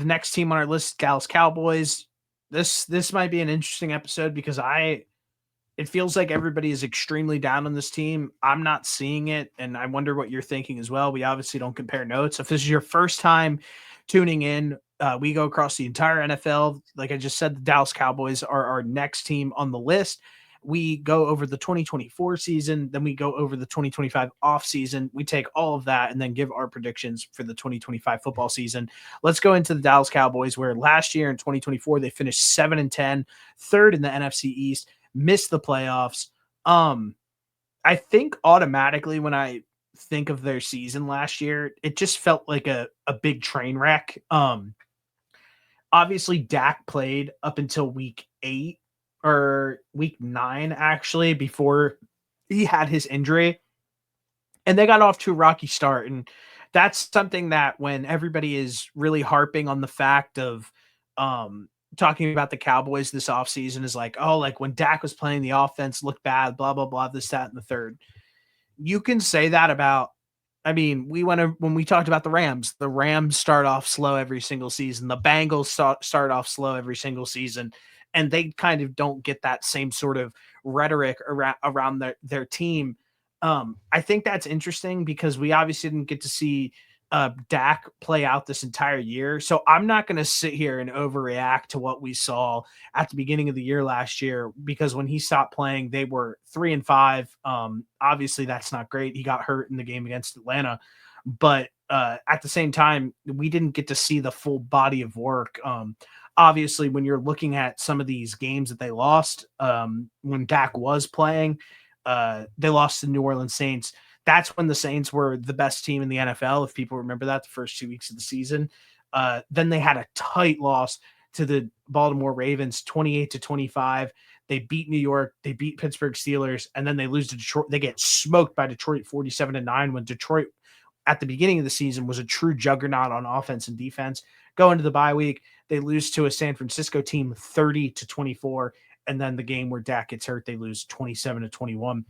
the next team on our list, Dallas Cowboys. This might be an interesting episode because it feels like everybody is extremely down on this team. I'm not seeing it, and I wonder what you're thinking as well. We obviously don't compare notes. If this is your first time tuning in, we go across the entire NFL. Like I just said, the Dallas Cowboys are our next team on the list. We go over the 2024 season, then we go over the 2025 offseason. We take all of that and then give our predictions for the 2025 football season. Let's go into the Dallas Cowboys, where last year in 2024, they finished 7-10, third in the NFC East, missed the playoffs. I think automatically when I think of their season last year, it just felt like a big train wreck. Obviously Dak played up until week 8 or week 9, actually, before he had his injury, and they got off to a rocky start. And that's something that when everybody is really harping on the fact of talking about the Cowboys this offseason is like, oh, like when Dak was playing, the offense looked bad, blah, blah, blah, this, that, and the third. You can say that about, I mean, when we talked about the Rams start off slow every single season. The Bengals start off slow every single season, and they kind of don't get that same sort of rhetoric around their team. I think that's interesting because we obviously didn't get to see Dak play out this entire year. So I'm not going to sit here and overreact to what we saw at the beginning of the year last year, because when he stopped playing, they were 3-5. Obviously that's not great. He got hurt in the game against Atlanta, but at the same time, we didn't get to see the full body of work. Obviously when you're looking at some of these games that they lost, when Dak was playing, they lost to New Orleans Saints. That's when the Saints were the best team in the NFL, if people remember that, the first 2 weeks of the season. Then they had a tight loss to the Baltimore Ravens, 28-25. They beat New York, they beat Pittsburgh Steelers, and then they lose to Detroit. They get smoked by Detroit 47-9, when Detroit at the beginning of the season was a true juggernaut on offense and defense. Go into the bye week, they lose to a San Francisco team 30-24, and then the game where Dak gets hurt, they lose 27-21.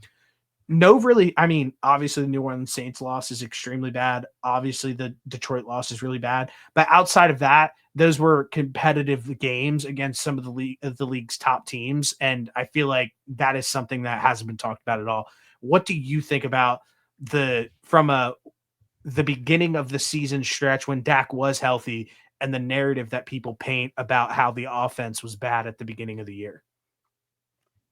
Obviously the New Orleans Saints loss is extremely bad. Obviously the Detroit loss is really bad. But outside of that, those were competitive games against some of the league's top teams. And I feel like that is something that hasn't been talked about at all. What do you think about the beginning of the season stretch when Dak was healthy and the narrative that people paint about how the offense was bad at the beginning of the year?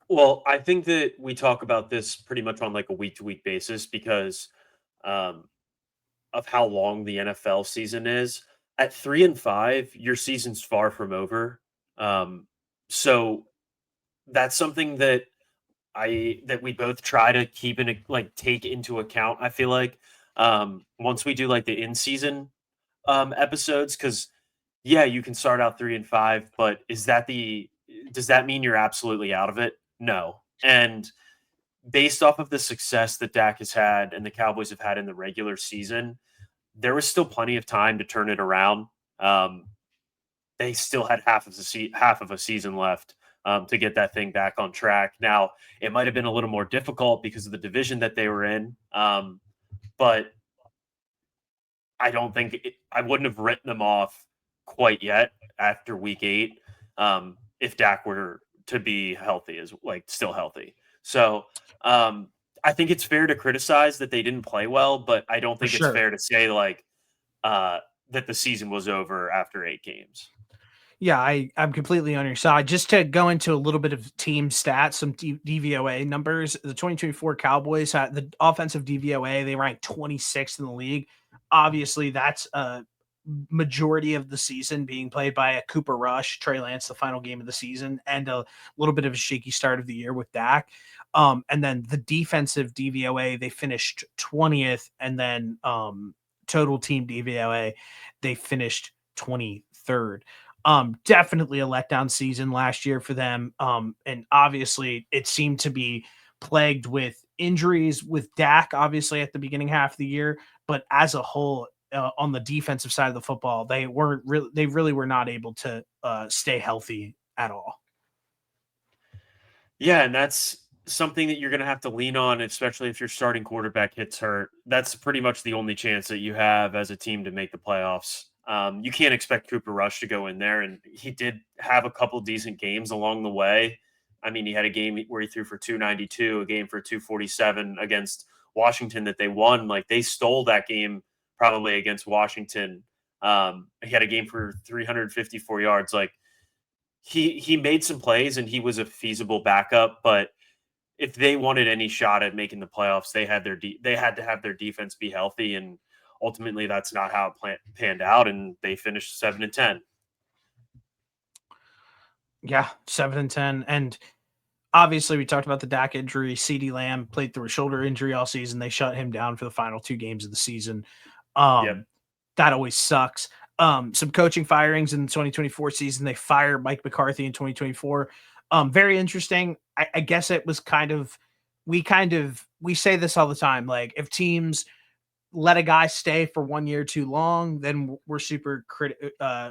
Well, I think that we talk about this pretty much on like a week to week basis because um, of how long the NFL season is. At 3-5, your season's far from over. So that's something that we both try to keep in like take into account. I feel like once we do like the in season episodes, because yeah, you can start out 3-5, but does that mean you're absolutely out of it? No. And based off of the success that Dak has had and the Cowboys have had in the regular season, there was still plenty of time to turn it around. They still had half of a season left to get that thing back on track. Now, it might have been a little more difficult because of the division that they were in, but I don't think I wouldn't have written them off quite yet after week 8 if Dak were to be healthy, is like still healthy. So I think it's fair to criticize that they didn't play well, but I don't For think it's sure. fair to say like that the season was over after 8 games. Yeah, I'm completely on your side. Just to go into a little bit of team stats, some DVOA numbers. The 2024 Cowboys had the offensive DVOA. They ranked 26th in the league. Obviously, that's a majority of the season being played by a Cooper Rush, Trey Lance, the final game of the season, and a little bit of a shaky start of the year with Dak. And then the defensive DVOA, they finished 20th, and then total team DVOA, they finished 23rd. Definitely a letdown season last year for them. And obviously it seemed to be plagued with injuries with Dak, obviously at the beginning half of the year, but as a whole, on the defensive side of the football, they really were not able to stay healthy at all. Yeah, and that's something that you're going to have to lean on, especially if your starting quarterback gets hurt. That's pretty much the only chance that you have as a team to make the playoffs. You can't expect Cooper Rush to go in there, and he did have a couple decent games along the way. I mean, he had a game where he threw for 292, a game for 247 against Washington that they won. Like, they stole that game probably against Washington. He had a game for 354 yards. Like, he made some plays and he was a feasible backup, but if they wanted any shot at making the playoffs, they had they had to have their defense be healthy, and ultimately that's not how it panned out, and they finished 7-10. Yeah, 7-10, and obviously we talked about the Dak injury. CeeDee Lamb played through a shoulder injury all season. They shut him down for the final 2 games of the season. Yep. That always sucks. Some coaching firings in the 2024 season. They fired Mike McCarthy in 2024. Very interesting. I guess it was we say this all the time. Like, if teams let a guy stay for 1 year too long, then we're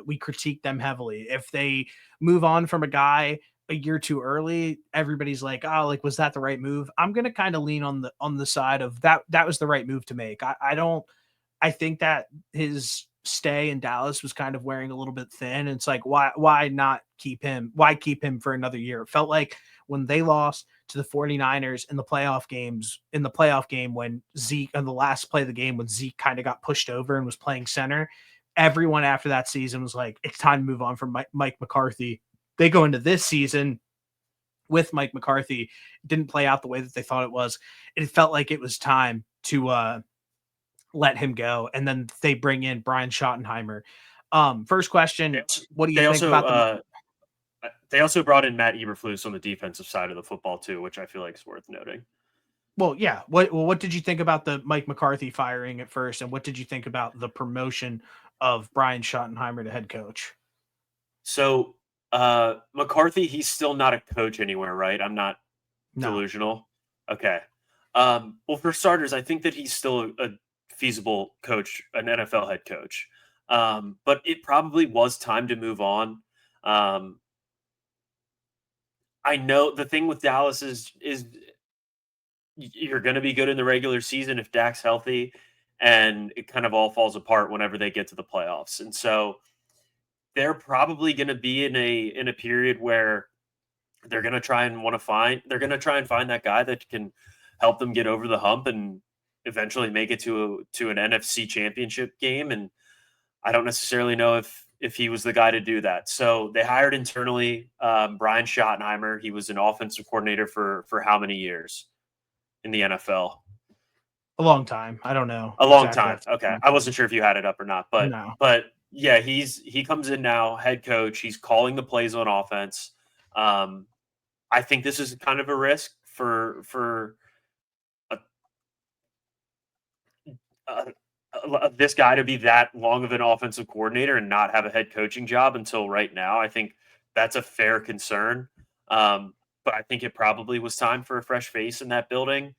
we critique them heavily. If they move on from a guy a year too early, everybody's like, oh, like, was that the right move? I'm gonna kind of lean on the side of that was the right move to make. I think that his stay in Dallas was kind of wearing a little bit thin. And it's like, why not keep him? Why keep him for another year? It felt like when they lost to the 49ers in the playoff game when Zeke on the last play of the game, when Zeke kind of got pushed over and was playing center, everyone after that season was like, it's time to move on from Mike McCarthy. They go into this season with Mike McCarthy, didn't play out the way that they thought it was. It felt like it was time to let him go. And then they bring in Brian Schottenheimer. First question, what do you think about the they also brought in Matt Eberflus on the defensive side of the football too, which I feel like is worth noting. Well, yeah. What did you think about the Mike McCarthy firing at first, and what did you think about the promotion of Brian Schottenheimer to head coach? So McCarthy, he's still not a coach anywhere, right? I'm not delusional. Okay. Well, for starters, I think that he's still a feasible coach, an NFL head coach. But it probably was time to move on. I know the thing with Dallas is you're going to be good in the regular season if Dak's healthy, and it kind of all falls apart whenever they get to the playoffs. And so they're probably going to be in a period where they're going to try and find that guy that can help them get over the hump and eventually make it to an NFC championship game. And I don't necessarily know if he was the guy to do that. So they hired internally Brian Schottenheimer. He was an offensive coordinator for how many years in the NFL? A long time. I don't know. A long time. Okay. I wasn't sure if you had it up or not, but no. Yeah, he comes in now, head coach. He's calling the plays on offense. I think this is kind of a risk for this guy to be that long of an offensive coordinator and not have a head coaching job until right now. I think that's a fair concern. But I think it probably was time for a fresh face in that building.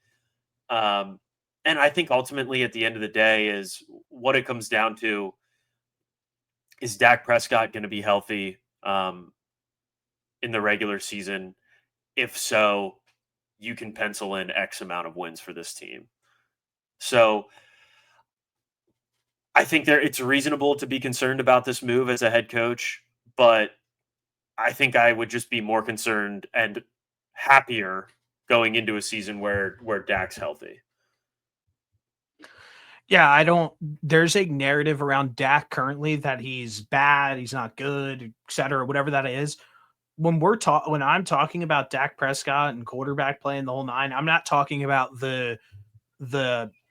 And I think ultimately at the end of the day is what it comes down to is Dak Prescott going to be healthy in the regular season? If so, you can pencil in X amount of wins for this team. So I think it's reasonable to be concerned about this move as a head coach, but I think I would just be more concerned and happier going into a season where Dak's healthy. Yeah, there's a narrative around Dak currently that he's bad, he's not good, et cetera, whatever that is. When I'm talking about Dak Prescott and quarterback play in the whole nine, I'm not talking about the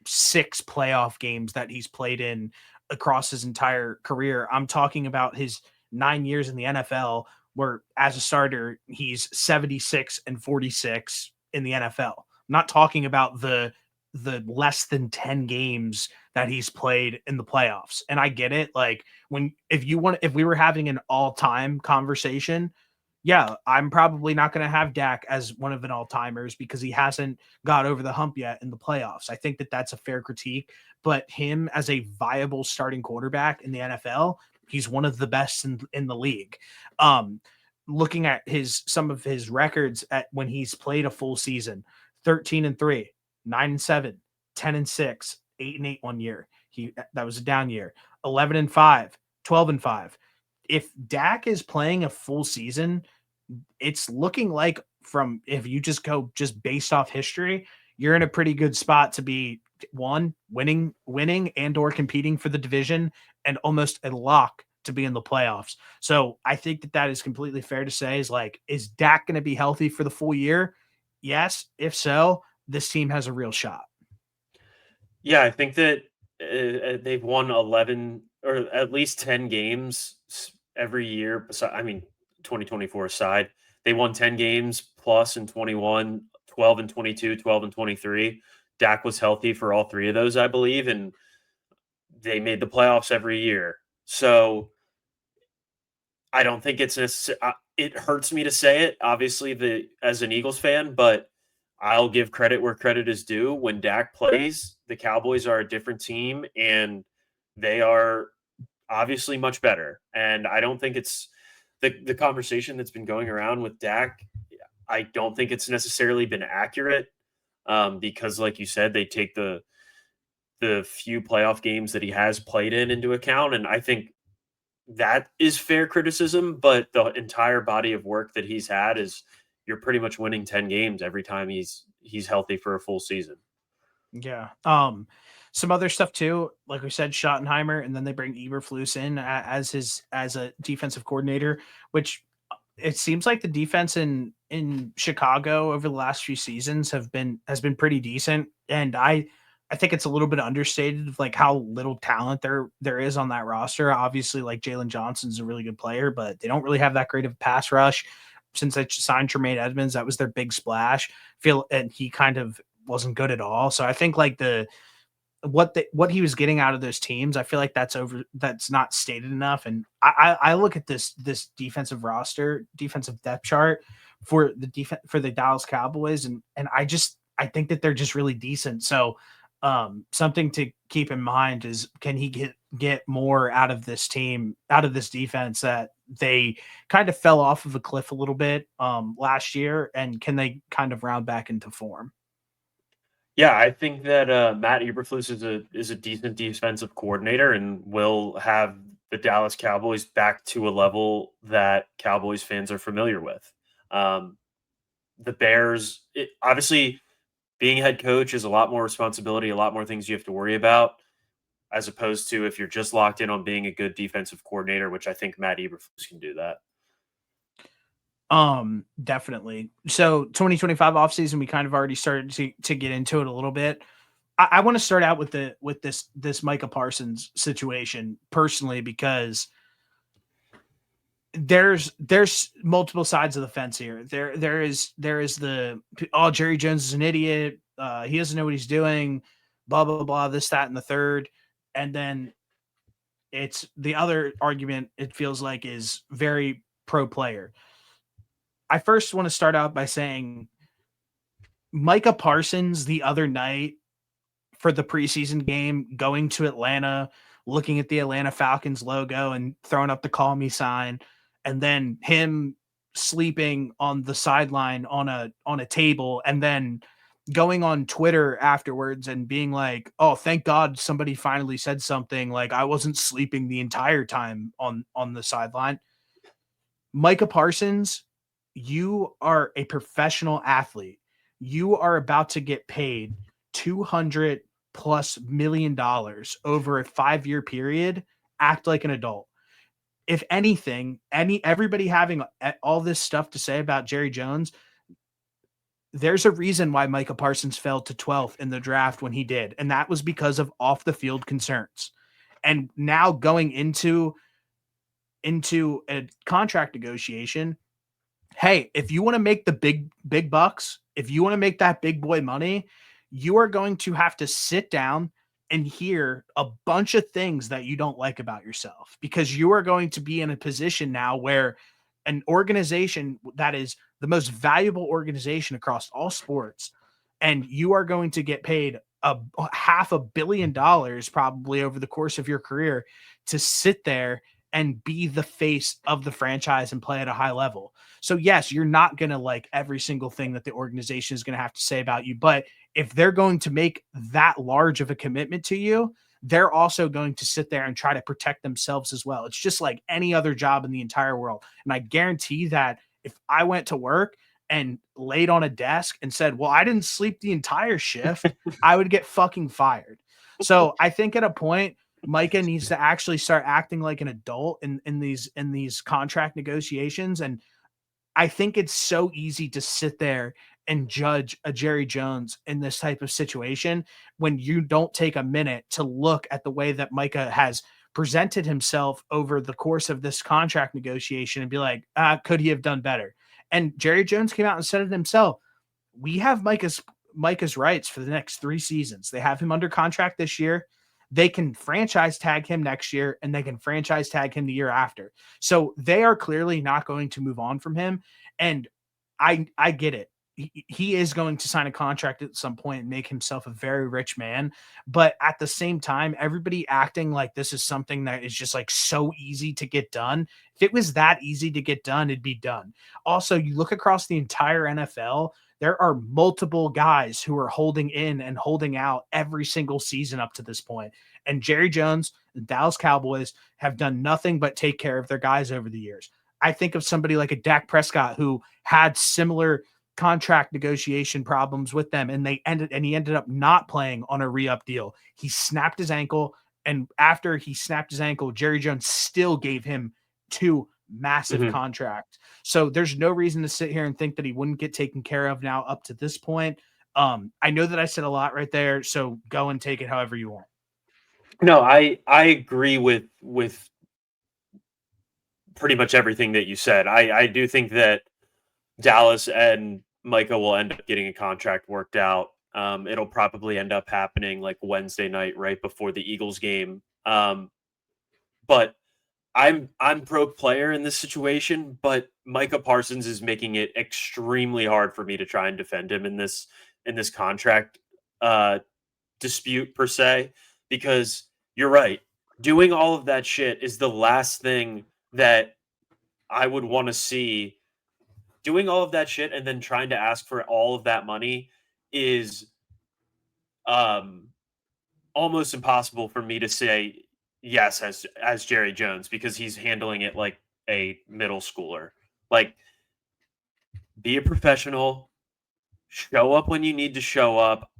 6 playoff games that he's played in across his entire career. I'm talking about his 9 years in the NFL, where as a starter, he's 76-46 in the NFL. I'm not talking about the less than 10 games that he's played in the playoffs. And I get it. Like, if we were having an all-time conversation, yeah, I'm probably not going to have Dak as one of an all-timers because he hasn't got over the hump yet in the playoffs. I think that that's a fair critique, but him as a viable starting quarterback in the NFL, he's one of the best in the league. Looking at some of his records at when he's played a full season, 13-3, 9-7, 10-6, 8-8 1 year. That was a down year. 11-5, 12-5. If Dak is playing a full season, it's looking like, from if you just go just based off history, you're in a pretty good spot to be one, winning and or competing for the division, and almost a lock to be in the playoffs. So I think that that is completely fair to say, is like, is Dak going to be healthy for the full year? Yes. If so, this team has a real shot. Yeah, I think that they've won 11 or at least 10 games every year. I mean, 2024 aside, they won 10 games plus in 21, 12 and 22, 12 and 23. Dak was healthy for all three of those, I believe, and they made the playoffs every year. So I don't think it's necessary. It hurts me to say it, obviously, as an Eagles fan, but I'll give credit where credit is due. When Dak plays, the Cowboys are a different team, and they are obviously much better. And I don't think it's the conversation that's been going around with Dak. I don't think it's necessarily been accurate, because, like you said, they take the few playoff games that he has played in into account, and I think that is fair criticism, but the entire body of work that he's had is, you're pretty much winning 10 games every time he's healthy for a full season. Yeah. Some other stuff too, like we said, Schottenheimer, and then they bring Eberflus in as a defensive coordinator, which it seems like the defense in Chicago over the last few seasons has been pretty decent, and I think it's a little bit understated of like how little talent there is on that roster. Obviously, like Jalen Johnson's a really good player, but they don't really have that great of a pass rush. Since they signed Tremaine Edmonds, that was their big splash. And he kind of wasn't good at all. So I think like what he was getting out of those teams, I feel like that's not stated enough. And I look at this defensive roster, defensive depth chart for the Dallas Cowboys, and I think that they're just really decent. So something to keep in mind is, can he get more out of this team, out of this defense that they kind of fell off of a cliff a little bit last year, and can they kind of round back into form? Yeah, I think that Matt Eberflus is a decent defensive coordinator and will have the Dallas Cowboys back to a level that Cowboys fans are familiar with. Um, the Bears, obviously, being a head coach is a lot more responsibility, a lot more things you have to worry about, as opposed to if you're just locked in on being a good defensive coordinator, which I think Matt Eberflus can do that. Definitely. So 2025 offseason, we kind of already started to get into it a little bit. I want to start out with this Micah Parsons situation personally, because there's multiple sides of the fence here. There is the, oh, Jerry Jones is an idiot. He doesn't know what he's doing, blah, blah, blah, this, that, and the third. And then it's the other argument, it feels like, is very pro player. I first want to start out by saying Micah Parsons the other night for the preseason game, going to Atlanta, looking at the Atlanta Falcons logo and throwing up the call me sign, and then him sleeping on the sideline on a table, and then going on Twitter afterwards and being like, "Oh, thank God somebody finally said something, like I wasn't sleeping the entire time on the sideline." Micah Parsons, you are a professional athlete. You are about to get paid 200 plus $1 million over a 5-year period. Act like an adult. If anything, everybody having all this stuff to say about Jerry Jones, there's a reason why Micah Parsons fell to 12th in the draft when he did, and that was because of off the field concerns. And now going into a contract negotiation, hey, if you want to make the big bucks, if you want to make that big boy money, you are going to have to sit down and hear a bunch of things that you don't like about yourself, because you are going to be in a position now where an organization that is the most valuable organization across all sports, and you are going to get paid a $500 million probably over the course of your career to sit there and be the face of the franchise and play at a high level. So yes, you're not going to like every single thing that the organization is going to have to say about you, but if they're going to make that large of a commitment to you, they're also going to sit there and try to protect themselves as well. It's just like any other job in the entire world. And I guarantee that if I went to work and laid on a desk and said, well, I didn't sleep the entire shift, I would get fucking fired. So I think at a point, Micah needs to actually start acting like an adult in these contract negotiations. And I think it's so easy to sit there and judge a Jerry Jones in this type of situation when you don't take a minute to look at the way that Micah has presented himself over the course of this contract negotiation and be like, could he have done better? And Jerry Jones came out and said it himself. We have Micah's rights for the next 3 seasons. They have him under contract this year. They can franchise tag him next year, and they can franchise tag him the year after. So they are clearly not going to move on from him. And I get it. He is going to sign a contract at some point and make himself a very rich man. But at the same time, everybody acting like this is something that is just like so easy to get done. If it was that easy to get done, it'd be done. Also, you look across the entire NFL, there are multiple guys who are holding in and holding out every single season up to this point. And Jerry Jones, the Dallas Cowboys have done nothing but take care of their guys over the years. I think of somebody like a Dak Prescott who had similar contract negotiation problems with them, and he ended up not playing on a re-up deal. He snapped his ankle, and after he snapped his ankle, Jerry Jones still gave him 2 massive contracts. So there's no reason to sit here and think that he wouldn't get taken care of now up to this point. I know that I said a lot right there, so go and take it however you want. No, I agree with pretty much everything that you said. I do think that Dallas and Micah will end up getting a contract worked out. It'll probably end up happening like Wednesday night, right before the Eagles game. But I'm pro player in this situation, but Micah Parsons is making it extremely hard for me to try and defend him in this contract dispute per se, because you're right. Doing all of that shit is the last thing that I would want to see. Doing all of that shit and then trying to ask for all of that money is almost impossible for me to say yes as Jerry Jones, because he's handling it like a middle schooler. Like, be a professional, show up when you need to show up.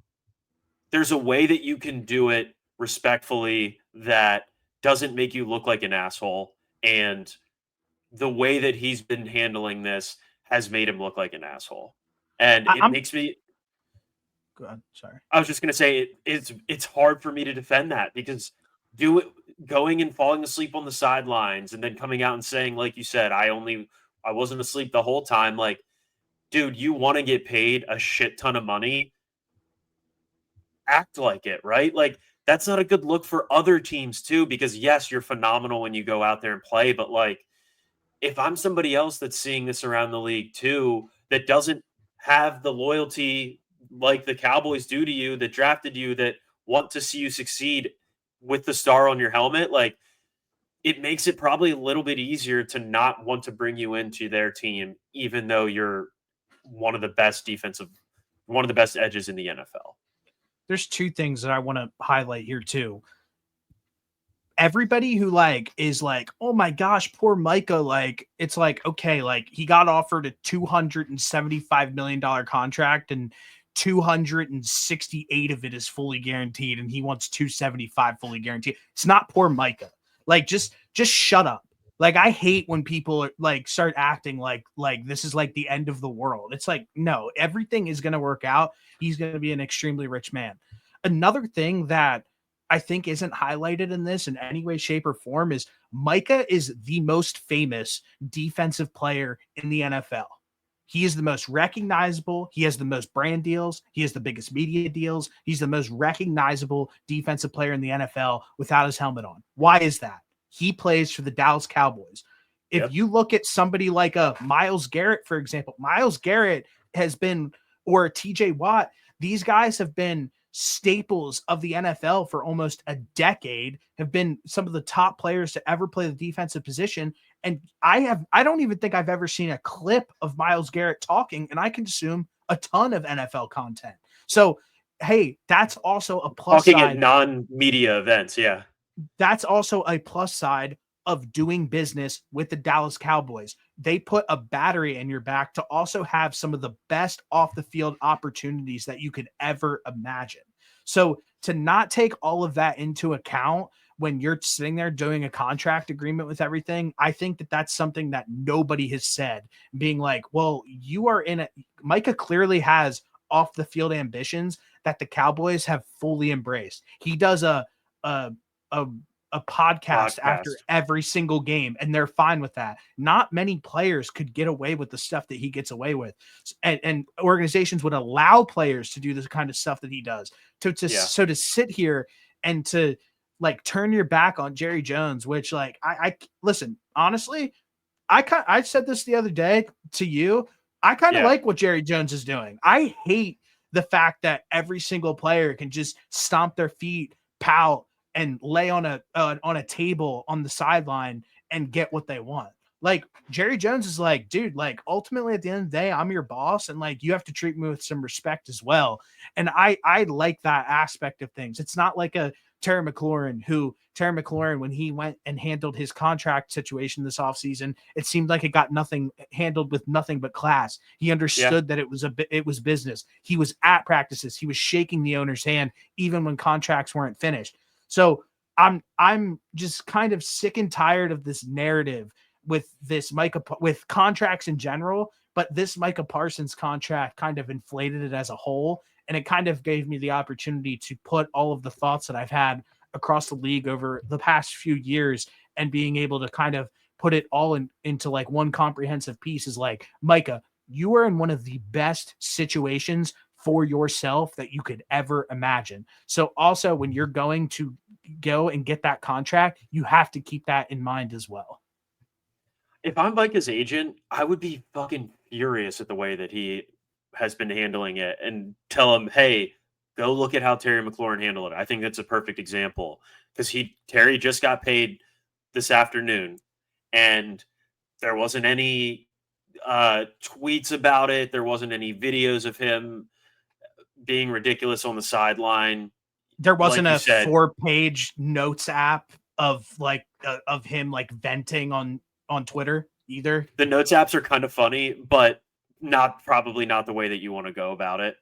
There's a way that you can do it respectfully that doesn't make you look like an asshole. And the way that he's been handling this has made him look like an asshole. And it makes me... Go ahead. Sorry. I was just going to say it's hard for me to defend that, because going and falling asleep on the sidelines and then coming out and saying, like you said, I wasn't asleep the whole time. Like, dude, you want to get paid a shit ton of money? Act like it, right? Like, that's not a good look for other teams too, because yes, you're phenomenal when you go out there and play, but like, if I'm somebody else that's seeing this around the league too, that doesn't have the loyalty like the Cowboys do to you, that drafted you, that want to see you succeed with the star on your helmet, like, it makes it probably a little bit easier to not want to bring you into their team, even though you're one of the best edges in the NFL. There's 2 things that I want to highlight here too. Everybody who is like, oh my gosh, poor Micah. Like, it's like, okay, like he got offered a $275 million contract and 268 of it is fully guaranteed. And he wants 275 fully guaranteed. It's not poor Micah. Like, just shut up. Like, I hate when people start acting like this is like the end of the world. It's like, no, everything is going to work out. He's going to be an extremely rich man. Another thing that I think isn't highlighted in this in any way, shape, or form is Micah is the most famous defensive player in the NFL. He is the most recognizable. He has the most brand deals. He has the biggest media deals. He's the most recognizable defensive player in the NFL without his helmet on. Why is that? He plays for the Dallas Cowboys. If you look at somebody like a Myles Garrett, for example, Myles Garrett has been, or TJ Watt, these guys have been staples of the NFL for almost a decade, have been some of the top players to ever play the defensive position. And I don't even think I've ever seen a clip of Myles Garrett talking, and I consume a ton of NFL content. So hey, that's also a plus Talking at side. non-media events, yeah. That's also a plus side of doing business with the Dallas Cowboys. They put a battery in your back to also have some of the best off the field opportunities that you could ever imagine. So to not take all of that into account when you're sitting there doing a contract agreement with everything, I think that that's something that nobody has said, being like, well, you are in a Micah clearly has off the field ambitions that the Cowboys have fully embraced. He does a a a podcast after Podcast. every single game, and they're fine with that. Not many players could get away with the stuff that he gets away with, and organizations would allow players to do this kind of stuff that he does. Yeah. So to sit here and to like turn your back on Jerry Jones, which like I listen honestly, I said this the other day to you. I kind of Yeah. like what Jerry Jones is doing. I hate the fact that every single player can just stomp their feet, pout, and lay on a table on the sideline and get what they want. Like Jerry Jones is like, dude, like ultimately at the end of the day, I'm your boss, and like you have to treat me with some respect as well. And I like that aspect of things. It's not like a Terry McLaurin, when he went and handled his contract situation this offseason, it seemed like it got nothing handled with nothing but class. He Yeah. understood that it was business. He was at practices. He was shaking the owner's hand even when contracts weren't finished. So I'm just kind of sick and tired of this narrative with with contracts in general, but this Micah Parsons contract kind of inflated it as a whole. And it kind of gave me the opportunity to put all of the thoughts that I've had across the league over the past few years and being able to kind of put it all into like one comprehensive piece is like, Micah, you are in one of the best situations for yourself that you could ever imagine. So also when you're going to go and get that contract, you have to keep that in mind as well. If I'm Micah's agent, I would be fucking furious at the way that he has been handling it and tell him, hey, go look at how Terry McLaurin handled it. I think that's a perfect example because Terry just got paid this afternoon and there wasn't any tweets about it. There wasn't any videos of him being ridiculous on the sideline. There wasn't Like you a said, 4-page notes app of him like venting on Twitter either. the notes apps are kind of funny, but probably not the way that you want to go about it.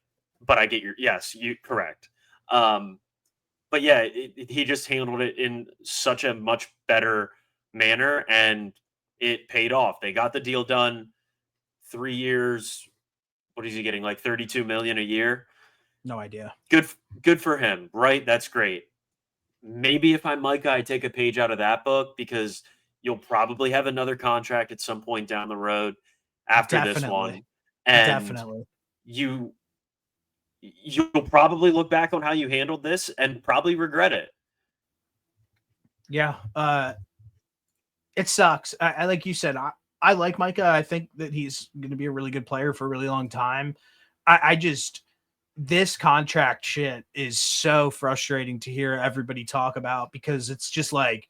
But I get you correct. But yeah, he just handled it in such a much better manner, and it paid off. They got the deal done. 3 years. What is he getting? Like 32 million a year. No idea. Good for him, right? That's great. Maybe if I'm Micah, I take a page out of that book because you'll probably have another contract at some point down the road after this Definitely. one, and Definitely. you you'll probably look back on how you handled this and probably regret it. Yeah. It sucks. I like you said, I like Micah. I think that he's going to be a really good player for a really long time. I just this contract shit is so frustrating to hear everybody talk about because it's just like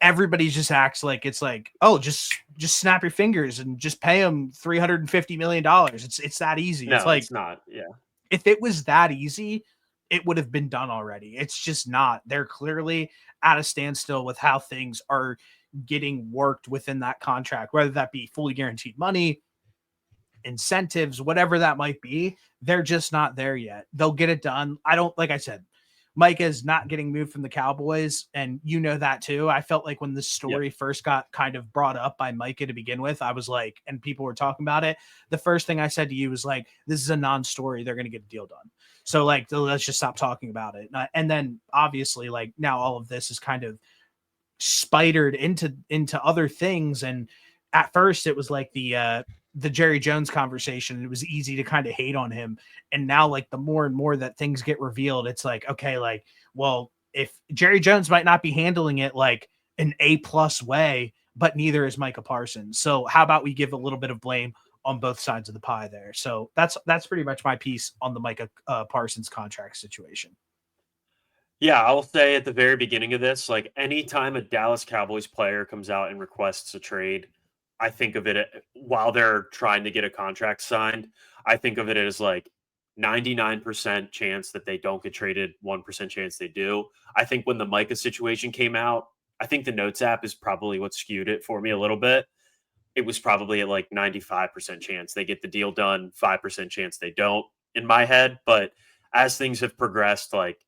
everybody just acts like it's like, oh, just snap your fingers and just pay him $350 million. It's that easy. It's No, like it's not. Yeah. if it was that easy, it would have been done already. It's just not. They're clearly at a standstill with how things are getting worked within that contract, whether that be fully guaranteed money, incentives, whatever that might be. They're just not there yet. They'll get it done. I don't, like I said, Micah is not getting moved from the Cowboys, and you know that too. I felt like when this Yep. story first got kind of brought up by Micah to begin with, I was like, and people were talking about it. The first thing I said to you was like, "This is a non-story. They're going to get a deal done." So like, let's just stop talking about it. And then obviously, like now, all of this is kind of spidered into other things. And at first, it was like the Jerry Jones conversation. It was easy to kind of hate on him. And now, like the more and more that things get revealed, it's like, okay, like, well, if Jerry Jones might not be handling it like an A+ way, but neither is Micah Parsons. So how about we give a little bit of blame on both sides of the pie there? So that's pretty much my piece on the Micah Parsons contract situation. Yeah, I will say at the very beginning of this, like anytime a Dallas Cowboys player comes out and requests a trade, I think of it while they're trying to get a contract signed. I think of it as like 99% chance that they don't get traded, 1% chance they do. I think when the Micah situation came out, I think the Notes app is probably what skewed it for me a little bit. It was probably at like 95% chance they get the deal done, 5% chance they don't in my head. But as things have progressed, like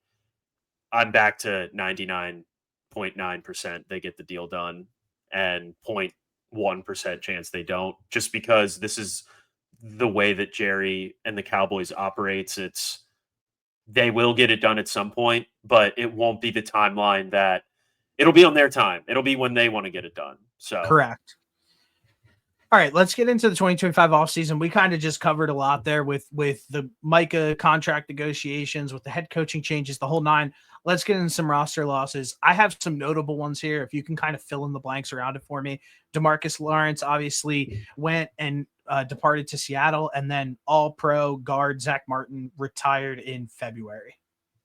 I'm back to 99.9% they get the deal done and 0.1% chance they don't, just because this is the way that Jerry and the Cowboys operates. They will get it done at some point, but it won't be the timeline that it'll be on their time. It'll be when they want to get it done. So Correct. All right, let's get into the 2025 offseason. We kind of just covered a lot there with the Micah contract negotiations, with the head coaching changes, the whole nine. Let's get into some roster losses. I have some notable ones here. If you can kind of fill in the blanks around it for me. DeMarcus Lawrence obviously went and departed to Seattle, and then all-pro guard Zach Martin retired in February.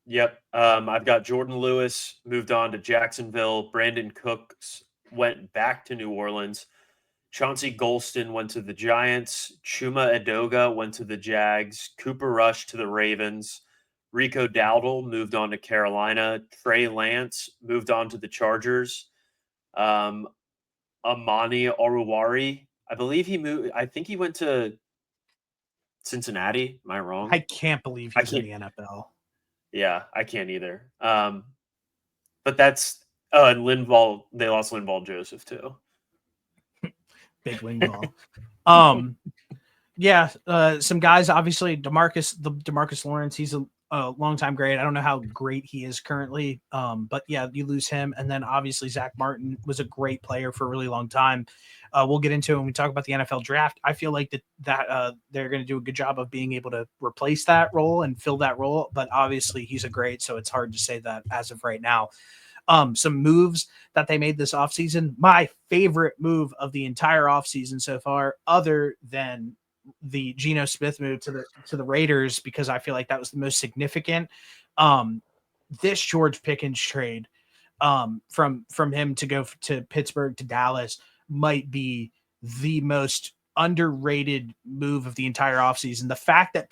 Yep. I've got Jordan Lewis moved on to Jacksonville. Brandon Cooks went back to New Orleans. Chauncey Golston went to the Giants. Chuma Edoga went to the Jags. Cooper Rush to the Ravens. Rico Dowdle moved on to Carolina. Trey Lance moved on to the Chargers. Amani Oruwari, I believe he moved. I think he went to Cincinnati. Am I wrong? I can't believe he's in the NFL. Yeah, I can't either. But that's and Linval. They lost Linval Joseph too. Big wing ball. Yeah, some guys, obviously DeMarcus Lawrence, he's a longtime great. I don't know how great he is currently, but yeah, you lose him. And then obviously Zach Martin was a great player for a really long time. We'll get into it when we talk about the NFL draft. I feel like that they're going to do a good job of being able to replace that role and fill that role, but obviously he's a great, so it's hard to say that as of right now. Some moves that they made this offseason. My favorite move of the entire offseason so far, other than the Geno Smith move to the Raiders, because I feel like that was the most significant. This George Pickens trade from him to go to Pittsburgh to Dallas might be the most underrated move of the entire offseason. The fact that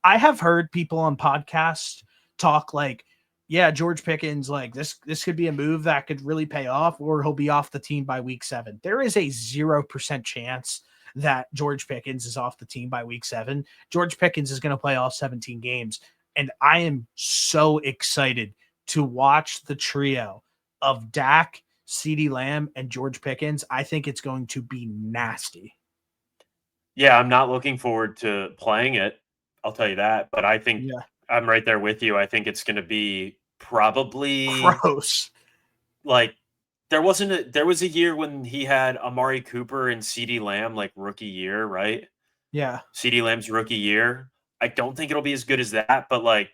I have heard people on podcasts talk like, yeah, George Pickens, like this could be a move that could really pay off, or he'll be off the team by week 7. There is a 0% chance that George Pickens is off the team by week 7. George Pickens is going to play all 17 games. And I am so excited to watch the trio of Dak, CeeDee Lamb, and George Pickens. I think it's going to be nasty. Yeah, I'm not looking forward to playing it. I'll tell you that. But I think I'm right there with you. I think it's going to be probably gross. Like there was a year when he had Amari Cooper and CeeDee Lamb like rookie year, right? Yeah. CeeDee Lamb's rookie year. I don't think it'll be as good as that, but like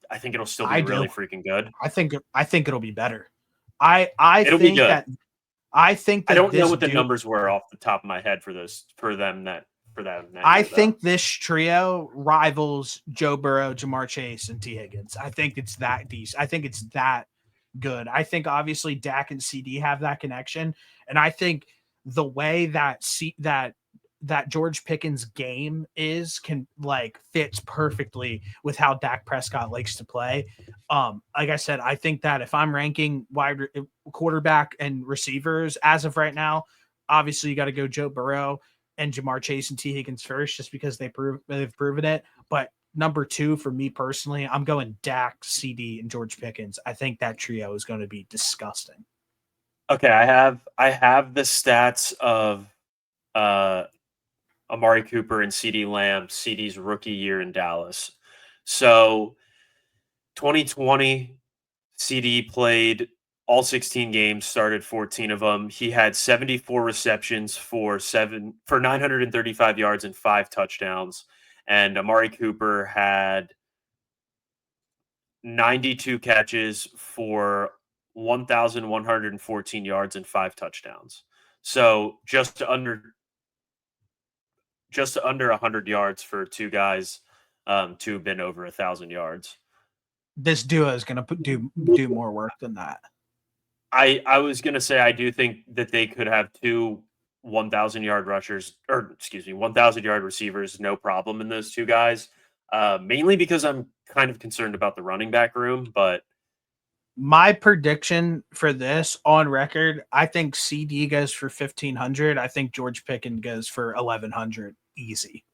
I think it'll still be really freaking good. I think it'll be better. I it'll think be good. that I think that I don't know what the numbers were off the top of my head for them. I think this trio rivals Joe Burrow, Jamar Chase, and T. Higgins. I think it's that decent. I think it's that good. I think obviously Dak and CD have that connection, and I think the way that George Pickens' game fits perfectly with how Dak Prescott likes to play. Like I said, I think that if I'm ranking wide quarterback and receivers as of right now, obviously you got to go Joe Burrow and Jamar Chase and T. Higgins first, just because they've proven it. But number 2 for me personally, I'm going Dak, CD, and George Pickens. I think that trio is going to be disgusting. Okay, I have the stats of Amari Cooper and CeeDee Lamb, CeeDee's rookie year in Dallas. So 2020, CeeDee played all 16 games, started 14 of them. He had 74 receptions for 935 yards and 5 touchdowns. And Amari Cooper had 92 catches for 1,114 yards and 5 touchdowns. So just under 100 yards for two guys to have been over 1,000 yards. This duo is going to do more work than that. I was going to say I do think that they could have 2 1,000-yard rushers, or excuse me, 1,000-yard receivers, no problem in those two guys. Mainly because I'm kind of concerned about the running back room, but My prediction for this on record, I think CD goes for 1,500. I think George Pickens goes for 1,100 easy.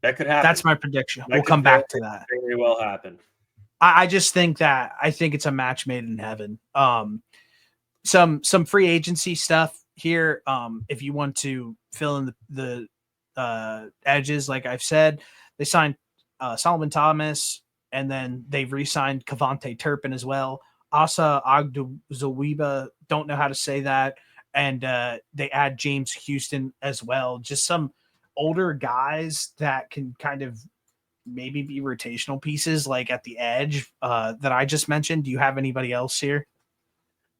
that could happen. That's my prediction. That We'll could come back to that. very well happen. I just think that it's a match made in heaven. Some free agency stuff here. If you want to fill in the edges, like I've said, they signed Solomon Thomas, and then they've re-signed Kavonte Turpin as well. Asa Agdozawiba, don't know how to say that, and they add James Houston as well. Just some older guys that can kind of maybe be rotational pieces, like at the edge that I just mentioned. Do you have anybody else here?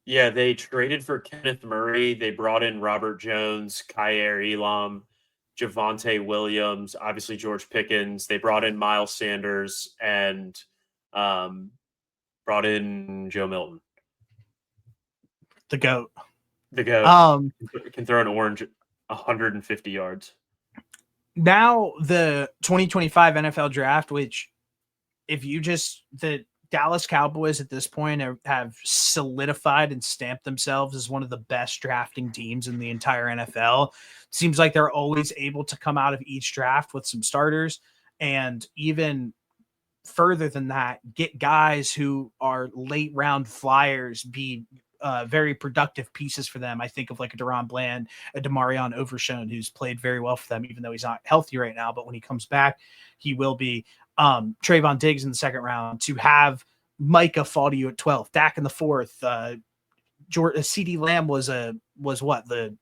Yeah, they traded for Kenneth Murray. They brought in Robert Jones, Kyer Elam, Javonte Williams, obviously George Pickens. They brought in Miles Sanders and um, brought in Joe Milton. The GOAT. The GOAT can throw an orange 150 yards. Now the 2025 NFL draft, which if you just the Dallas Cowboys at this point have solidified and stamped themselves as one of the best drafting teams in the entire NFL. Seems like they're always able to come out of each draft with some starters, and even further than that, get guys who are late round flyers be very productive pieces for them. I think of like a Deron Bland, a Demarion Overshown, who's played very well for them, even though he's not healthy right now. But when he comes back, he will be. Trayvon Diggs in the second round, to have Micah fall to you at 12th, Dak in the fourth. CeeDee Lamb was what, the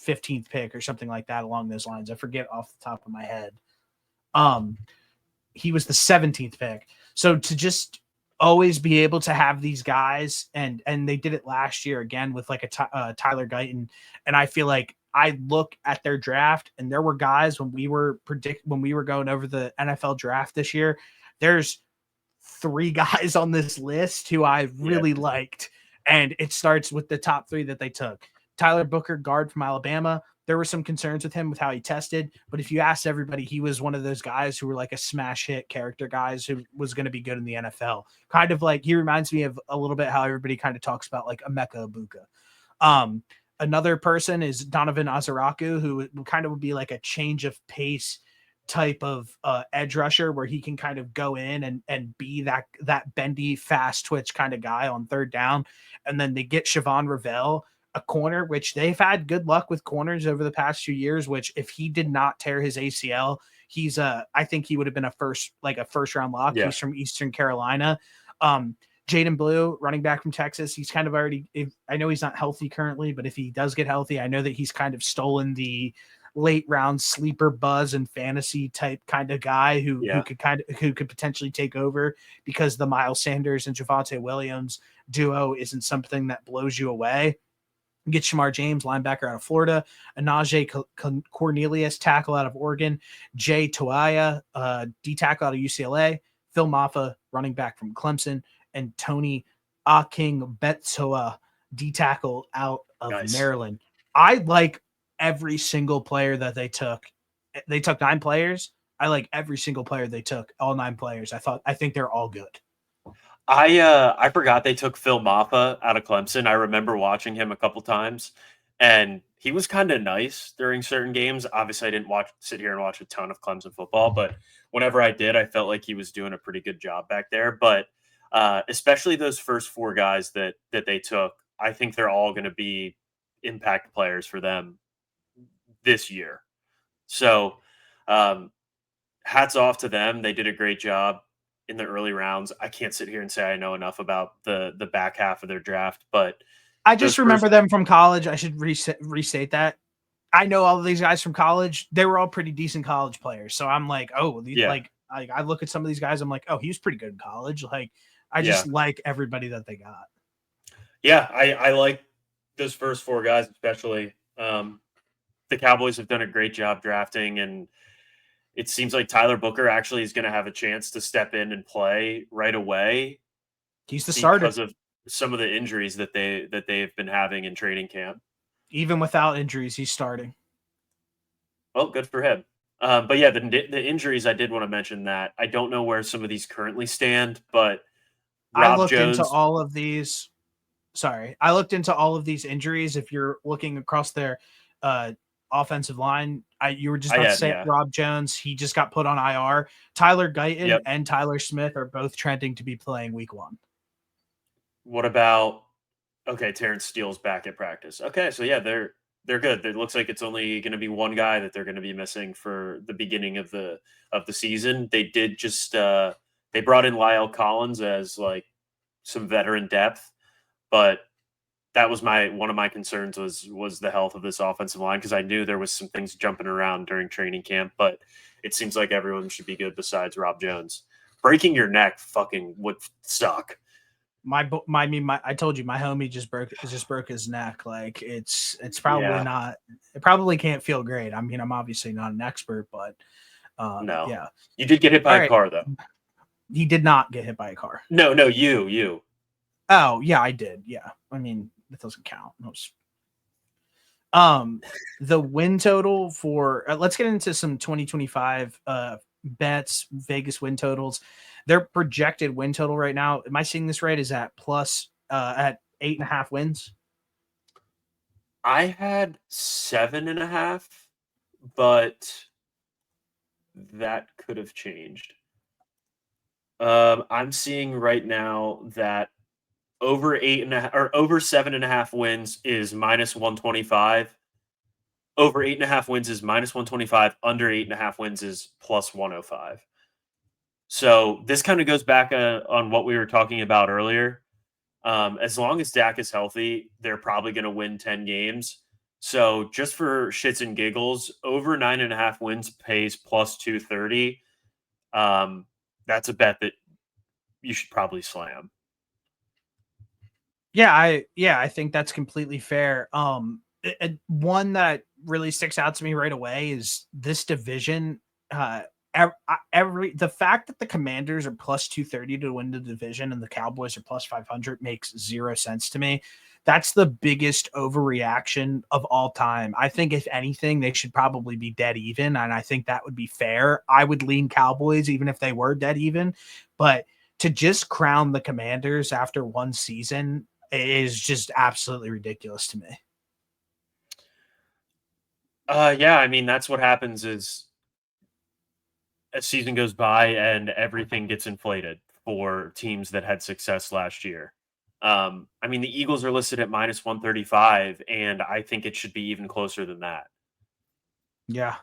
15th pick or something like that along those lines. I forget off the top of my head. He was the 17th pick. So to just always be able to have these guys, and they did it last year again with like a Tyler Guyton, and I feel like I look at their draft, and there were guys when we were going over the NFL draft this year, there's 3 guys on this list who I really liked, and it starts with the top 3 that they took. Tyler Booker, guard from Alabama. There were some concerns with him with how he tested, but if you asked everybody, he was one of those guys who were like a smash hit character guys who was going to be good in the NFL. Kind of like, he reminds me of a little bit how everybody kind of talks about like Emeka Ibuka. Another person is Donovan Azaraku, who kind of would be like a change of pace type of edge rusher, where he can kind of go in and be that bendy, fast twitch kind of guy on third down. And then they get Siobhan Ravel, a corner, which they've had good luck with corners over the past few years, which if he did not tear his ACL, he's I think he would have been a first round lock. Yeah. He's from Eastern Carolina. Jaden Blue, running back from Texas. He's kind of already, I know he's not healthy currently, but if he does get healthy, I know that he's kind of stolen the late round sleeper buzz and fantasy type kind of guy who could potentially take over, because the Miles Sanders and Javonte Williams duo isn't something that blows you away. Get Shamar James, linebacker out of Florida, Anaje Cornelius, tackle out of Oregon, Jay Toia, D tackle out of UCLA, Phil Maffa, running back from Clemson, and Tony Aking Betsoa, D tackle out of Maryland. I like every single player that they took. They took 9 players. I like every single player they took, all 9 players. I think they're all good. I forgot they took Phil Maffa out of Clemson. I remember watching him a couple times, and he was kind of nice during certain games. Obviously, I didn't sit here and watch a ton of Clemson football, but whenever I did, I felt like he was doing a pretty good job back there. But especially those first 4 guys that they took, I think they're all going to be impact players for them this year. So hats off to them. They did a great job in the early rounds. I can't sit here and say I know enough about the back half of their draft, but I just remember them from college. I should restate that. I know all of these guys from college. They were all pretty decent college players. So I'm like, I look at some of these guys. I'm like, oh, he was pretty good in college. Like, I just like everybody that they got. Yeah, I like those first 4 guys, especially. The Cowboys have done a great job drafting, and it seems like Tyler Booker actually is going to have a chance to step in and play right away. He's the starter because of some of the injuries that they've been having in training camp. Even without injuries, he's starting. Well, good for him. But yeah, the injuries, I did want to mention that. I don't know where some of these currently stand, but I Rob looked into Jones. all of these. Sorry, I looked into all of these injuries. If you're looking across their offensive line, you were just about to say Yeah. Rob Jones. He just got put on IR. Tyler Guyton Yep. and Tyler Smith are both trending to be playing week 1. What about okay, Terrence Steele's back at practice. Okay, so yeah, they're good. It looks like it's only going to be one guy that they're going to be missing for the beginning of the season. They did just they brought in Lyle Collins as like some veteran depth, but that was one of my concerns was the health of this offensive line because I knew there was some things jumping around during training camp, but it seems like everyone should be good besides Rob Jones. Breaking your neck fucking would suck. I told you my homie just broke his neck. Like it's probably Yeah. not. It probably can't feel great. I mean, I'm obviously not an expert, but No. yeah. You did get hit by All a right. car though. He did not get hit by a car. No, you. Oh yeah, I did. Yeah, I mean that doesn't count. The win total for let's get into some 2025 bets, Vegas win totals. Their projected win total right now, am I seeing this right, is at plus at 8.5 wins? I had 7.5, but that could have changed. I'm seeing right now that over 8.5 or over 7.5 wins is -125. Over 8.5 wins is -125. Under 8.5 wins is +105. So this kind of goes back on what we were talking about earlier. As long as Dak is healthy, they're probably going to win 10 games. So just for shits and giggles, over 9.5 wins pays +230. That's a bet that you should probably slam. Yeah, I think that's completely fair. One that really sticks out to me right away is this division. The fact that the Commanders are plus 230 to win the division and the Cowboys are plus 500 makes zero sense to me. That's the biggest overreaction of all time. I think if anything, they should probably be dead even, and I think that would be fair. I would lean Cowboys even if they were dead even, but to just crown the Commanders after one season is just absolutely ridiculous to me. Yeah, I mean that's what happens is a season goes by and everything gets inflated for teams that had success last year. I mean the Eagles are listed at -135, and I think it should be even closer than that. Yeah.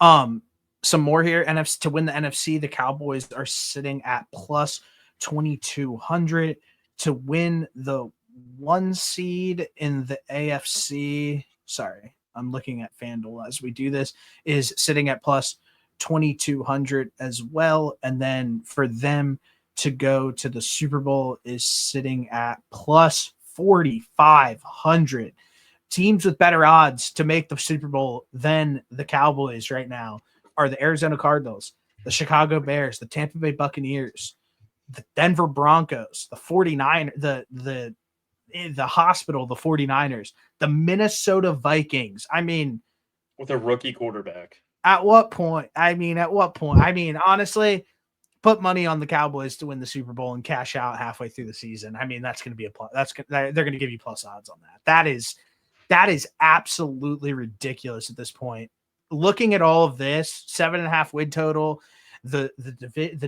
Um, some more here. NFC to win the NFC, the Cowboys are sitting at plus 2,200 to win the 1 seed in the AFC. Sorry, I'm looking at FanDuel as we do this. Is sitting at plus 2,200 as well, and then for them to go to the Super Bowl is sitting at plus 4,500. Teams with better odds to make the Super Bowl than the Cowboys right now are the Arizona Cardinals, the Chicago Bears, the Tampa Bay Buccaneers, the Denver Broncos, the 49 the hospital, the 49ers, the Minnesota Vikings. I mean, With a rookie quarterback. at what point? I mean, honestly, put money on the Cowboys to win the Super Bowl and cash out halfway through the season. I mean, that's going to be a plus. They're going to give you plus odds on that. That is absolutely ridiculous at this point. Looking at all of this, 7.5 win total, the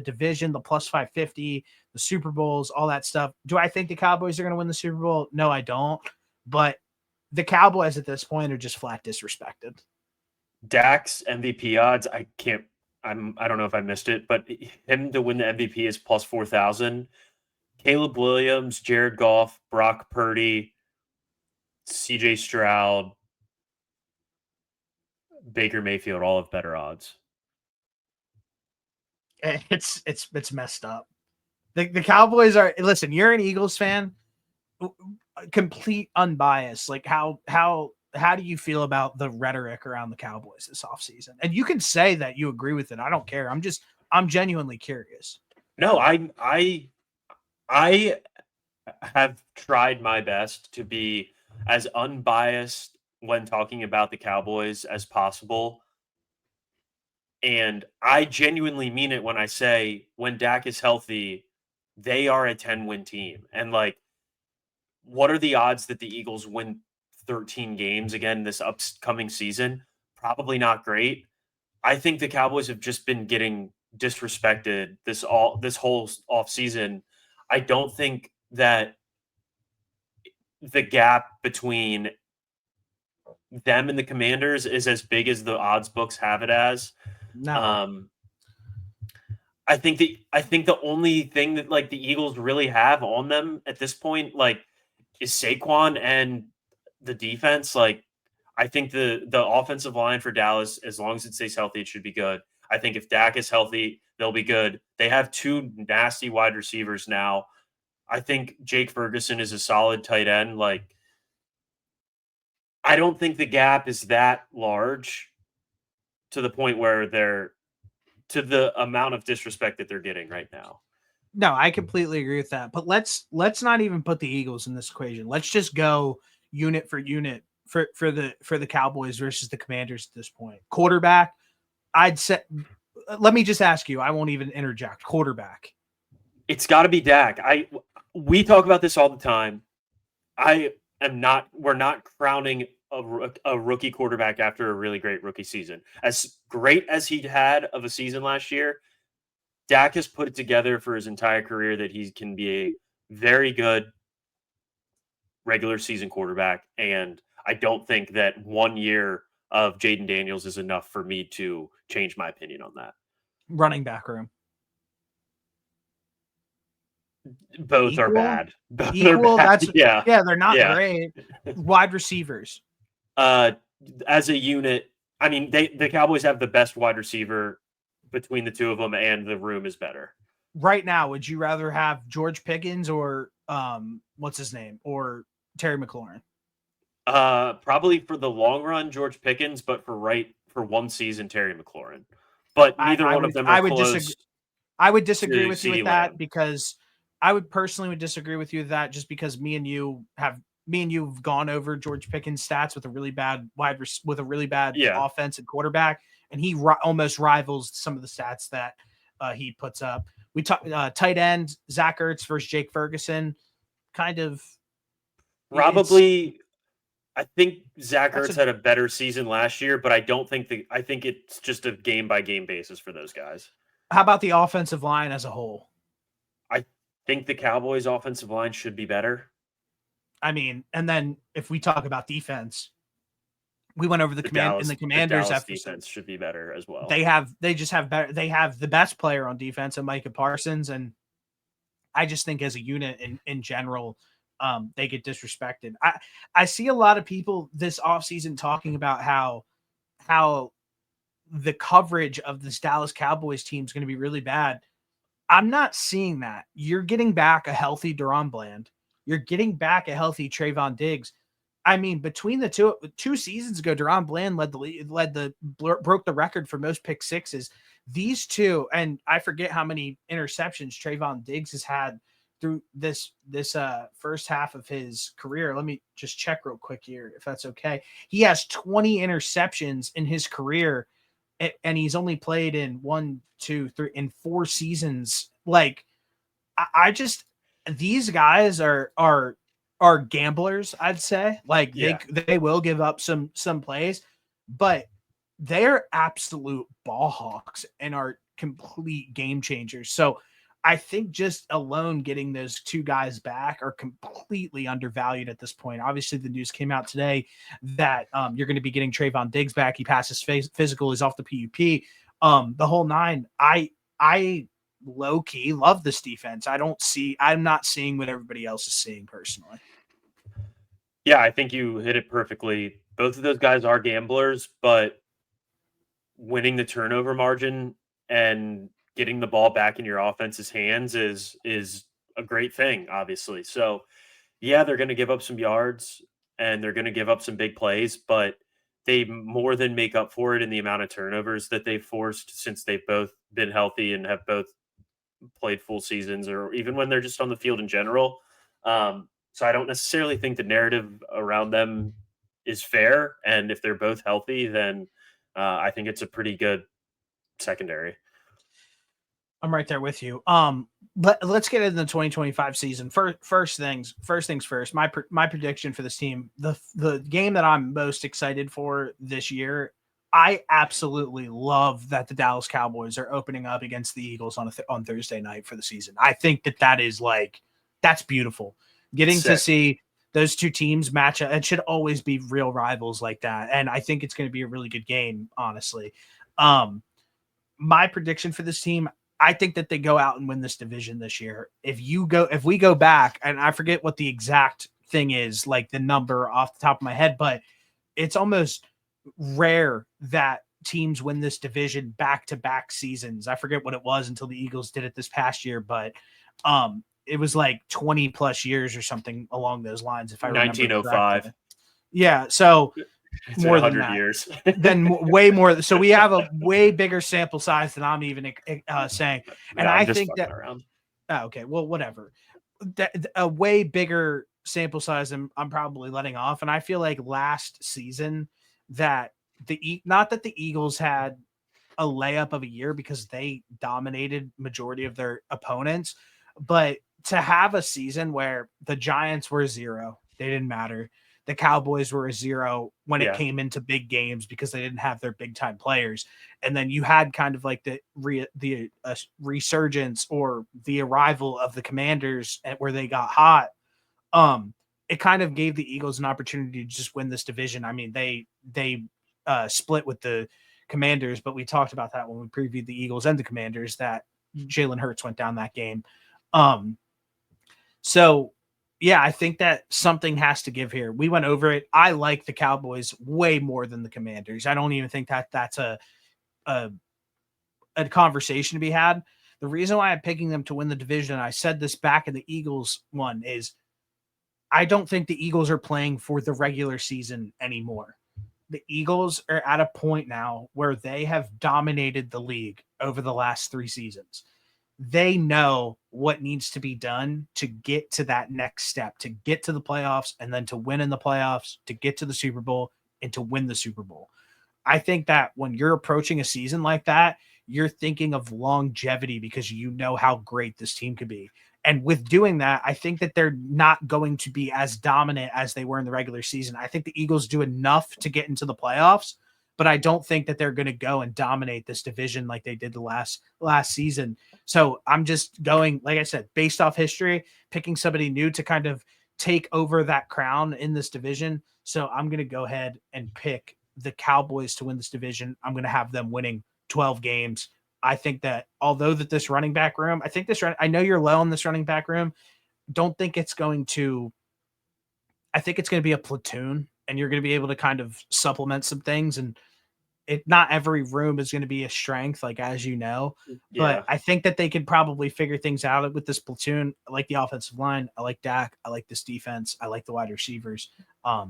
division, the plus 550, the Super Bowls, all that stuff. Do I think the Cowboys are going to win the Super Bowl? No, I don't. But the Cowboys at this point are just flat disrespected. Dak's MVP odds, I don't know if I missed it, but him to win the MVP is +4,000. Caleb Williams, Jared Goff, Brock Purdy, CJ Stroud, Baker Mayfield all have better odds. It's messed up. The Cowboys are, listen, you're an Eagles fan, complete unbiased. Like how do you feel about the rhetoric around the Cowboys this offseason? And you can say that you agree with it. I don't care. I'm genuinely curious. No, I have tried my best to be as unbiased when talking about the Cowboys as possible. And I genuinely mean it when I say when Dak is healthy, they are a 10-win team. And like, what are the odds that the Eagles win 13 games again this upcoming season? Probably not great. I think the Cowboys have just been getting disrespected this whole off season. I don't think that the gap between them and the Commanders is as big as the odds books have it as. No, Um, I think the only thing that like the Eagles really have on them at this point, like, is Saquon and the defense. Like, I think the offensive line for Dallas, as long as it stays healthy, it should be good. I think if Dak is healthy, they'll be good. They have two nasty wide receivers now. I think Jake Ferguson is a solid tight end. Like, I don't think the gap is that large to the point where they're to the amount of disrespect that they're getting right now. no, I completely agree with that. But let's not even put the Eagles in this equation. Let's just go unit for unit for the Cowboys versus the Commanders at this point. Quarterback, I'd say. Let me just ask you. I won't even interject. Quarterback. It's got to be Dak. We talk about this all the time. I am not. We're not crowning a rookie quarterback after a really great rookie season. As great as he had of a season last year, Dak has put it together for his entire career that he can be a very good regular season quarterback. And I don't think that 1 year of Jaden Daniels is enough for me to change my opinion on that. Running back room. Both are Equal. bad. Both are Equal. bad. That's Yeah. yeah. They're not Yeah. great. Wide receivers. Uh, as a unit, I mean, the Cowboys have the best wide receiver between the two of them, and the room is better. Right now, would you rather have George Pickens or what's his name, or Terry McLaurin? Probably for the long run, George Pickens, but for one season, Terry McLaurin. But I, neither I one of would them are I would disagree. close I would to disagree with you with CeeDee that Lamb. because I would personally would disagree with you with that just because me and you've gone over George Pickens' stats with a really bad with a really bad Yeah, offense and quarterback, and he almost rivals some of the stats that he puts up. We talk tight end Zach Ertz versus Jake Ferguson, kind of. It's probably. I think Zach that's Ertz a had a better season last year, but I don't think I think it's just a game by game basis for those guys. How about the offensive line as a whole? I think the Cowboys' offensive line should be better. I mean, and then if we talk about defense, we went over the The Commanders Dallas after defense should be better as well. they just have better they have the best player on defense and Micah Parsons, and I just think as a unit in general, they get disrespected. I see a lot of people this offseason talking about how the coverage of this Dallas Cowboys team is going to be really bad. I'm not seeing that. You're getting back a healthy Deron Bland. You're getting back a healthy Trayvon Diggs. I mean, between the two seasons ago, Deron Bland broke the record for most pick sixes. These two, and I forget how many interceptions Trayvon Diggs has had through this first half of his career. Let me just check real quick here, if that's okay. He has 20 interceptions in his career, and he's only played in 4 seasons. Like, I just these guys are gamblers, I'd say. Like Yeah. they will give up some plays, but they're absolute ball hawks and are complete game changers. So I think just alone getting those two guys back are completely undervalued at this point. Obviously, the news came out today that you're going to be getting Trayvon Diggs back. He passes physical, is off the PUP. The whole nine. I low key love this defense. I'm not seeing what everybody else is seeing personally. Yeah, I think you hit it perfectly. Both of those guys are gamblers, but winning the turnover margin and getting the ball back in your offense's hands is a great thing, obviously. So, yeah, they're going to give up some yards and they're going to give up some big plays, but they more than make up for it in the amount of turnovers that they've forced since they've both been healthy and have both played full seasons, or even when they're just on the field in general. So I don't necessarily think the narrative around them is fair. And if they're both healthy, then I think it's a pretty good secondary. I'm right there with you. Let's get into the 2025 season. First things first. My prediction for this team, the game that I'm most excited for this year. I absolutely love that the Dallas Cowboys are opening up against the Eagles on Thursday night for the season. I think that is that's beautiful. Getting to see those two teams match up. It should always be real rivals like that, and I think it's going to be a really good game. Honestly, my prediction for this team, I think that they go out and win this division this year. If we go back, and I forget what the exact thing is, like the number off the top of my head, but it's almost rare that teams win this division back-to-back seasons. I forget what it was until the Eagles did it this past year, but it was like 20 plus years or something along those lines, if I remember 1905. correctly. Yeah, so it's more than 100 that. years. Then way more. So we have a way bigger sample size than I'm even saying. And No, I just think that around. Oh, okay, well, whatever. A way bigger sample size than I'm probably letting off. And I feel like last season that not that the Eagles had a layup of a year because they dominated majority of their opponents, but to have a season where the Giants were 0, they didn't matter. The Cowboys were a 0 when it came into big games because they didn't have their big time players. And then you had kind of like the resurgence or the arrival of the Commanders where they got hot. It kind of gave the Eagles an opportunity to just win this division. I mean, they split with the Commanders, but we talked about that when we previewed the Eagles and the Commanders, that Jalen Hurts went down that game. So yeah, I think that something has to give here. We went over it. I like the Cowboys way more than the Commanders. I don't even think that that's a conversation to be had. The reason why I'm picking them to win the division, and I said this back in the Eagles one, is I don't think the Eagles are playing for the regular season anymore. The Eagles are at a point now where they have dominated the league over the last 3 seasons. They know what needs to be done to get to that next step, to get to the playoffs, and then to win in the playoffs, to get to the Super Bowl, and to win the Super Bowl. I think that when you're approaching a season like that, you're thinking of longevity because you know how great this team could be. And with doing that, I think that they're not going to be as dominant as they were in the regular season. I think the Eagles do enough to get into the playoffs, but I don't think that they're going to go and dominate this division like they did the last season. So I'm just going, like I said, based off history, picking somebody new to kind of take over that crown in this division. So I'm going to go ahead and pick the Cowboys to win this division. I'm going to have them winning 12 games. I think that although that this running back room, I know you're low on this running back room. Don't think it's going to, I think it's going to be a platoon and you're going to be able to kind of supplement some things. And not every room is going to be a strength, like, as you know, but I think that they could probably figure things out with this platoon. I like the offensive line. I like Dak. I like this defense. I like the wide receivers.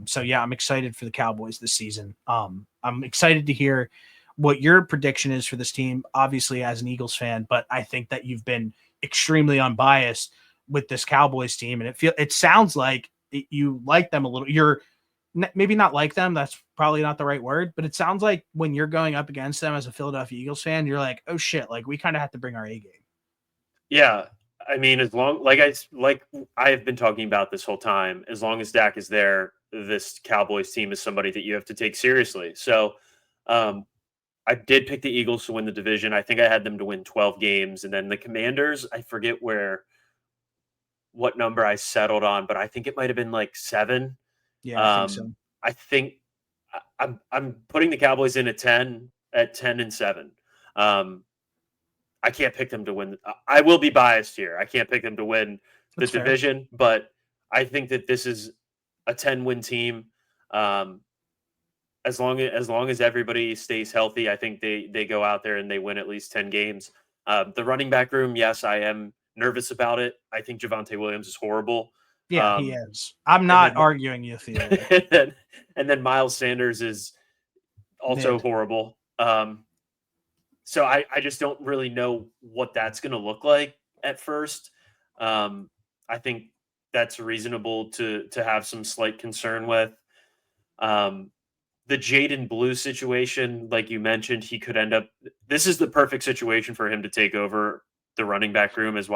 So yeah, I'm excited for the Cowboys this season. I'm excited to hear what your prediction is for this team, obviously as an Eagles fan, but I think that you've been extremely unbiased with this Cowboys team. And it sounds like you like them a little. You're maybe not like them. That's probably not the right word, but it sounds like when you're going up against them as a Philadelphia Eagles fan, you're like, oh shit, like we kind of have to bring our A game. Yeah. I mean, as long I've been talking about this whole time, as long as Dak is there, this Cowboys team is somebody that you have to take seriously. So I did pick the Eagles to win the division. I think I had them to win 12 games. And then the Commanders, I forget what number I settled on, but I think it might have been like 7. Yeah, I think so. I think I'm putting the Cowboys in at 10-7. I can't pick them to win. I will be biased here. I can't pick them to win the division, but I think that this is a 10-win team. As long as everybody stays healthy, I think they go out there and they win at least 10 games. The running back room, yes, I am nervous about it. I think Javonte Williams is horrible. Yeah, he is. I'm not arguing you, Theo. and then Miles Sanders is also horrible. So I just don't really know what that's going to look like at first. I think that's reasonable to have some slight concern with. The Jaden Blue situation, like you mentioned, he could end up. This is the perfect situation for him to take over the running back room as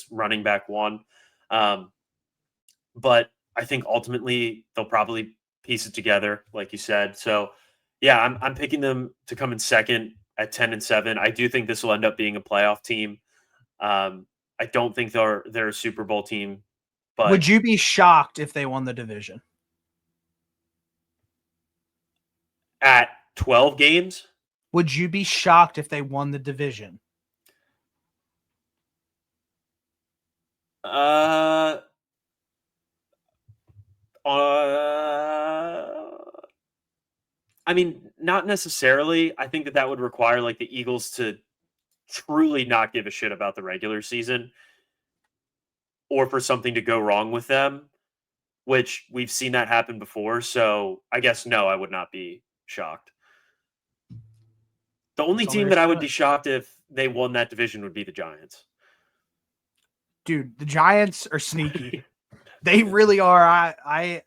running back one. But I think ultimately they'll probably piece it together, like you said. So, yeah, I'm picking them to come in second at 10-7. I do think this will end up being a playoff team. I don't think they're a Super Bowl team. But would you be shocked if they won the division? At 12 games? Would you be shocked if they won the division? I mean, not necessarily. I think that would require like the Eagles to truly not give a shit about the regular season or for something to go wrong with them, which we've seen that happen before. So I guess no, I would not be shocked. The only team that I would be shocked if they won that division would be the Giants. Dude, the Giants are sneaky. They really are.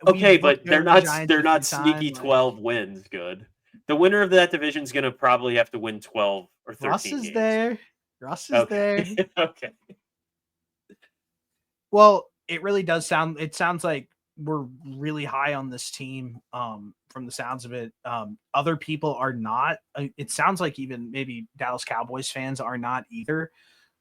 Okay, but they're not sneaky 12 wins good. The winner of that division is going to probably have to win 12 or 13 Russ is games. there. Russ is there. Okay. Well, it really does sound. It sounds like we're really high on this team. From the sounds of it, other people are not. It sounds like even maybe Dallas Cowboys fans are not either.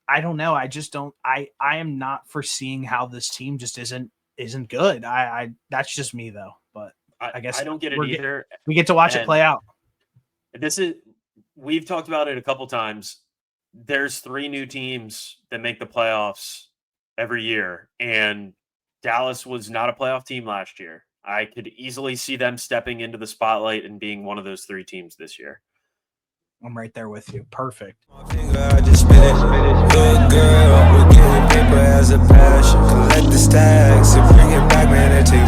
I don't know. I just don't. I am not foreseeing how this team just isn't good. I that's just me though. But I guess I don't get it either. We get to watch it play out. We've talked about it a couple times. There's 3 new teams that make the playoffs every year, and Dallas was not a playoff team last year. I could easily see them stepping into the spotlight and being one of those 3 teams this year. I'm right there with you. Perfect. I just spit it. Good girl, we're getting paper as a passion. Collect the stacks and bring it back, man, and take